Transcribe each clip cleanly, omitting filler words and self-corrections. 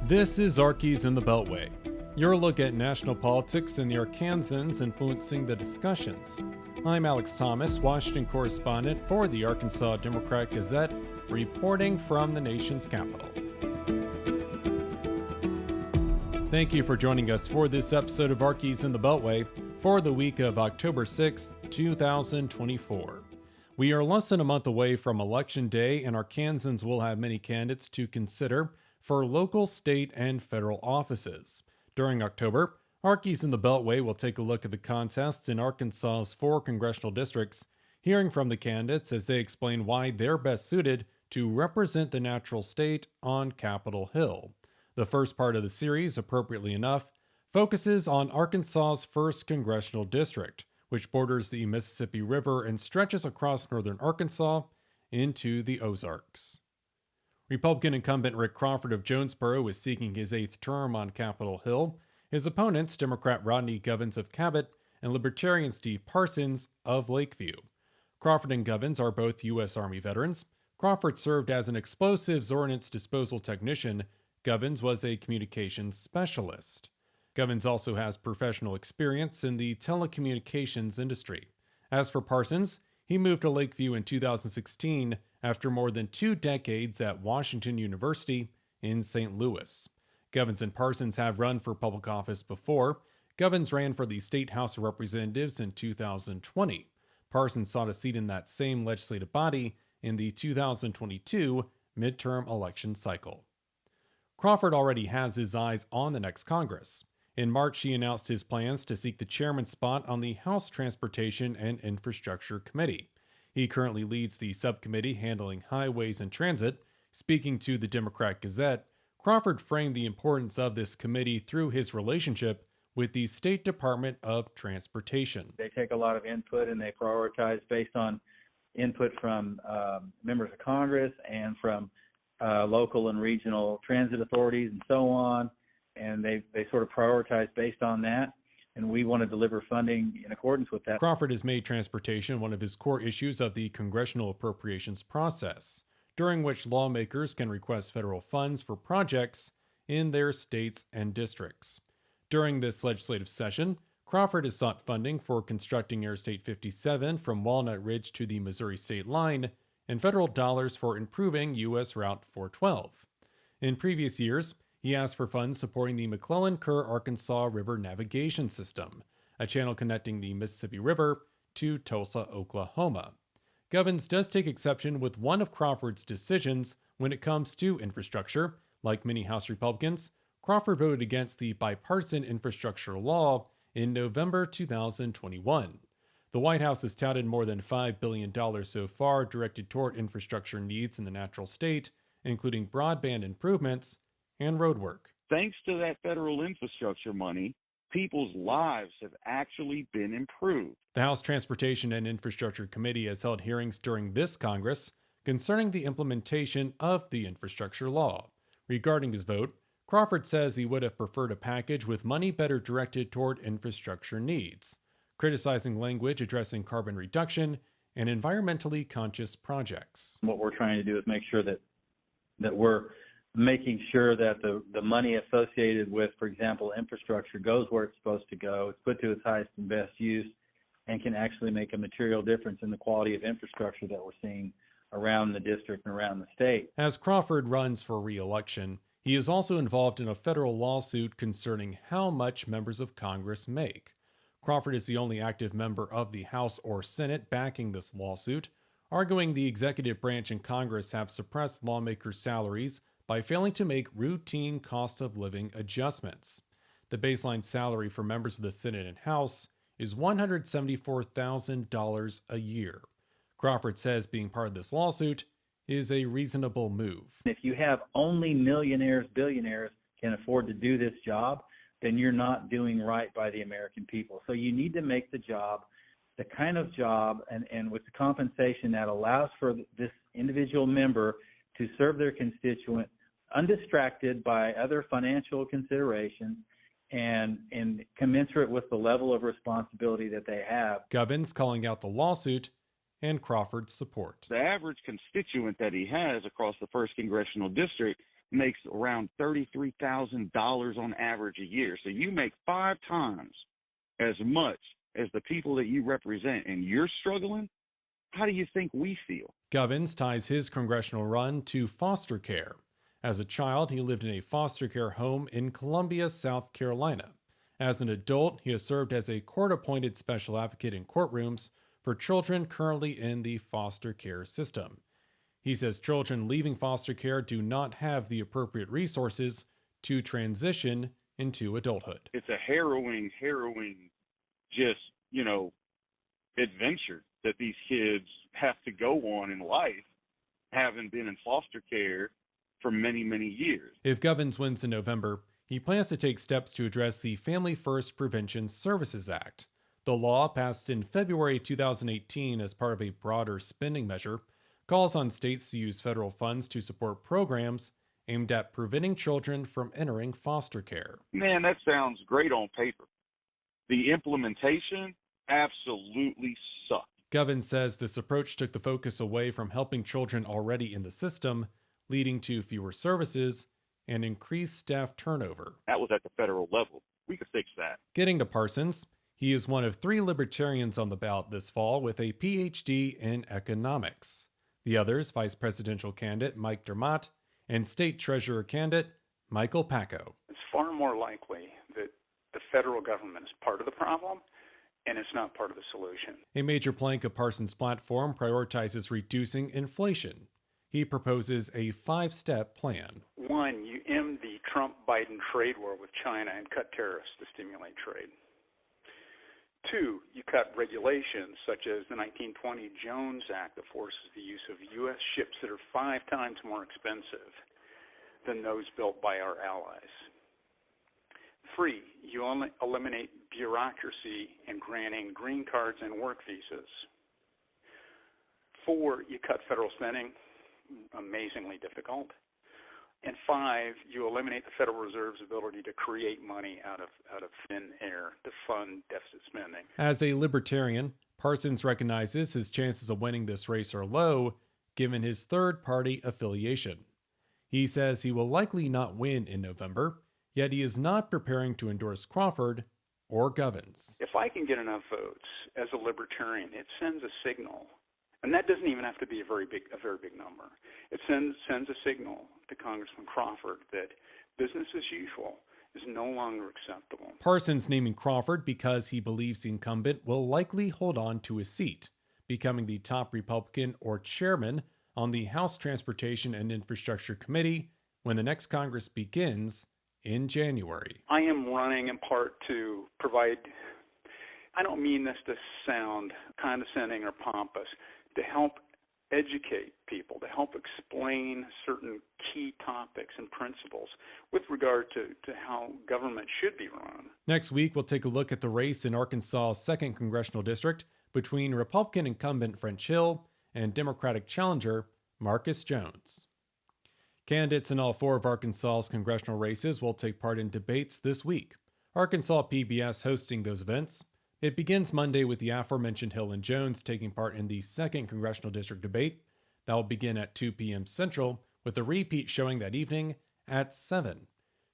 This is Arkies in the Beltway, your look at national politics and the Arkansans influencing the discussions. I'm Alex Thomas, Washington correspondent for the Arkansas Democrat-Gazette, reporting from the nation's capital. Thank you for joining us for this episode of Arkies in the Beltway for the week of October 6th, 2024. We are less than a month away from Election Day, and Arkansans will have many candidates to consider for local, state, and federal offices. During October, Arkies in the Beltway will take a look at the contests in Arkansas's 4 congressional districts, hearing from the candidates as they explain why they're best suited to represent the natural state on Capitol Hill. The first part of the series, appropriately enough, focuses on Arkansas's 1st congressional district, which borders the Mississippi River and stretches across northern Arkansas into the Ozarks. Republican incumbent Rick Crawford of Jonesboro is seeking his 8th term on Capitol Hill. His opponents, Democrat Rodney Govens of Cabot and Libertarian Steve Parsons of Lakeview. Crawford and Govens are both U.S. Army veterans. Crawford served as an explosives ordnance disposal technician. Govens was a communications specialist. Govens also has professional experience in the telecommunications industry. As for Parsons, he moved to Lakeview in 2016 after more than 2 decades at Washington University in St. Louis. Govens and Parsons have run for public office before. Govens ran for the State House of Representatives in 2020. Parsons sought a seat in that same legislative body in the 2022 midterm election cycle. Crawford already has his eyes on the next Congress. In March, he announced his plans to seek the chairman's spot on the House Transportation and Infrastructure Committee. He currently leads the subcommittee handling highways and transit. Speaking to the Democrat-Gazette, Crawford framed the importance of this committee through his relationship with the State Department of Transportation. They take a lot of input and they prioritize based on input from members of Congress and from local and regional transit authorities and so on. And they sort of prioritize based on that, and we want to deliver funding in accordance with that. Crawford has made transportation one of his core issues of the congressional appropriations process, during which lawmakers can request federal funds for projects in their states and districts. During this legislative session, Crawford has sought funding for constructing Interstate 57 from Walnut Ridge to the Missouri state line and federal dollars for improving U.S. Route 412. In previous years, he asked for funds supporting the McClellan-Kerr Arkansas River Navigation System, a channel connecting the Mississippi River to Tulsa, Oklahoma. Govens does take exception with one of Crawford's decisions when it comes to infrastructure. Like many House Republicans, Crawford voted against the bipartisan infrastructure law in November 2021. The White House has touted more than $5 billion so far directed toward infrastructure needs in the natural state, including broadband improvements and road work. Thanks to that federal infrastructure money, people's lives have actually been improved. The House Transportation and Infrastructure Committee has held hearings during this Congress concerning the implementation of the infrastructure law. Regarding his vote, Crawford says he would have preferred a package with money better directed toward infrastructure needs, criticizing language addressing carbon reduction and environmentally conscious projects. What we're trying to do is make sure that we're making sure that the money associated with, for example, infrastructure goes where it's supposed to go, it's put to its highest and best use, and can actually make a material difference in the quality of infrastructure that we're seeing around the district and around the state. As Crawford runs for re-election, he is also involved in a federal lawsuit concerning how much members of Congress make. Crawford is the only active member of the House or Senate backing this lawsuit, arguing the executive branch and Congress have suppressed lawmakers' salaries by failing to make routine cost of living adjustments. The baseline salary for members of the Senate and House is $174,000 a year. Crawford says being part of this lawsuit is a reasonable move. If you have only millionaires, billionaires can afford to do this job, then you're not doing right by the American people. So you need to make the job the kind of job and with the compensation that allows for this individual member to serve their constituent undistracted by other financial considerations and commensurate with the level of responsibility that they have. Govens calling out the lawsuit and Crawford's support. The average constituent that he has across the 1st congressional district makes around $33,000 on average a year. So you make 5 times as much as the people that you represent, and you're struggling. How do you think we feel? Govens ties his congressional run to foster care. As a child, he lived in a foster care home in Columbia, South Carolina. As an adult, he has served as a court-appointed special advocate in courtrooms for children currently in the foster care system. He says children leaving foster care do not have the appropriate resources to transition into adulthood. It's a harrowing, just, adventure that these kids have to go on in life, having been in foster care for many, many years. If Govens wins in November, he plans to take steps to address the Family First Prevention Services Act. The law, passed in February 2018 as part of a broader spending measure, calls on states to use federal funds to support programs aimed at preventing children from entering foster care. Man, that sounds great on paper. The implementation absolutely sucked. Govens says this approach took the focus away from helping children already in the system, leading to fewer services and increased staff turnover. That was at the federal level. We could fix that. Getting to Parsons, he is one of 3 Libertarians on the ballot this fall with a PhD in economics. The others, Vice Presidential candidate Mike Dermott and State Treasurer candidate Michael Pacco. It's far more likely that the federal government is part of the problem and it's not part of the solution. A major plank of Parsons' platform prioritizes reducing inflation. He proposes a 5-step plan. 1, you end the Trump-Biden trade war with China and cut tariffs to stimulate trade. 2, you cut regulations such as the 1920 Jones Act that forces the use of U.S. ships that are 5 times more expensive than those built by our allies. 3, you eliminate bureaucracy in granting green cards and work visas. 4, you cut federal spending, amazingly difficult. And 5, you eliminate the Federal Reserve's ability to create money out of thin air to fund deficit spending. As a Libertarian, Parsons recognizes his chances of winning this race are low, given his third-party affiliation. He says he will likely not win in November, yet he is not preparing to endorse Crawford or Govens. If I can get enough votes as a Libertarian, it sends a signal. And that doesn't even have to be a very big number. It sends a signal to Congressman Crawford that business as usual is no longer acceptable. Parsons naming Crawford because he believes the incumbent will likely hold on to his seat, becoming the top Republican or chairman on the House Transportation and Infrastructure Committee when the next Congress begins in January. I am running in part to provide, I don't mean this to sound condescending or pompous, to help educate people, to help explain certain key topics and principles with regard to how government should be run. Next week, we'll take a look at the race in Arkansas' 2nd Congressional District between Republican incumbent French Hill and Democratic challenger Marcus Jones. Candidates in all 4 of Arkansas's congressional races will take part in debates this week. Arkansas PBS hosting those events. It begins Monday with the aforementioned Hill and Jones taking part in the 2nd Congressional District debate. That will begin at 2 p.m. Central, with a repeat showing that evening at 7.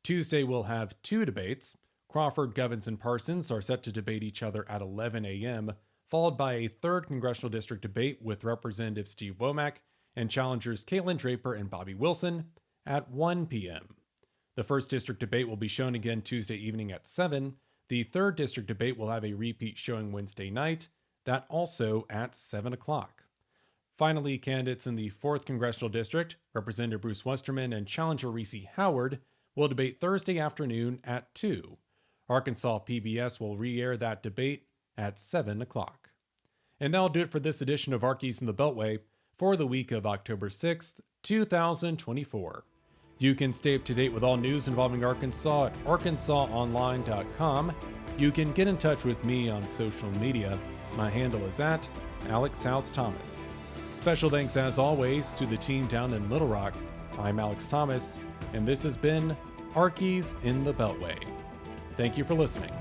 Tuesday we'll have 2 debates. Crawford, Govens, and Parsons are set to debate each other at 11 a.m., followed by a 3rd Congressional District debate with Representative Steve Womack and challengers Caitlin Draper and Bobby Wilson at 1 p.m. The 1st District debate will be shown again Tuesday evening at 7. The 3rd District debate will have a repeat showing Wednesday night, that also at 7 o'clock. Finally, candidates in the 4th Congressional District, Representative Bruce Westerman and challenger Reese Howard, will debate Thursday afternoon at 2. Arkansas PBS will re-air that debate at 7 o'clock. And that'll do it for this edition of Arkies in the Beltway for the week of October 6th, 2024. You can stay up to date with all news involving Arkansas at arkansasonline.com. You can get in touch with me on social media. My handle is at AlexHouseThomas. Special thanks, as always, to the team down in Little Rock. I'm Alex Thomas, and this has been Arkies in the Beltway. Thank you for listening.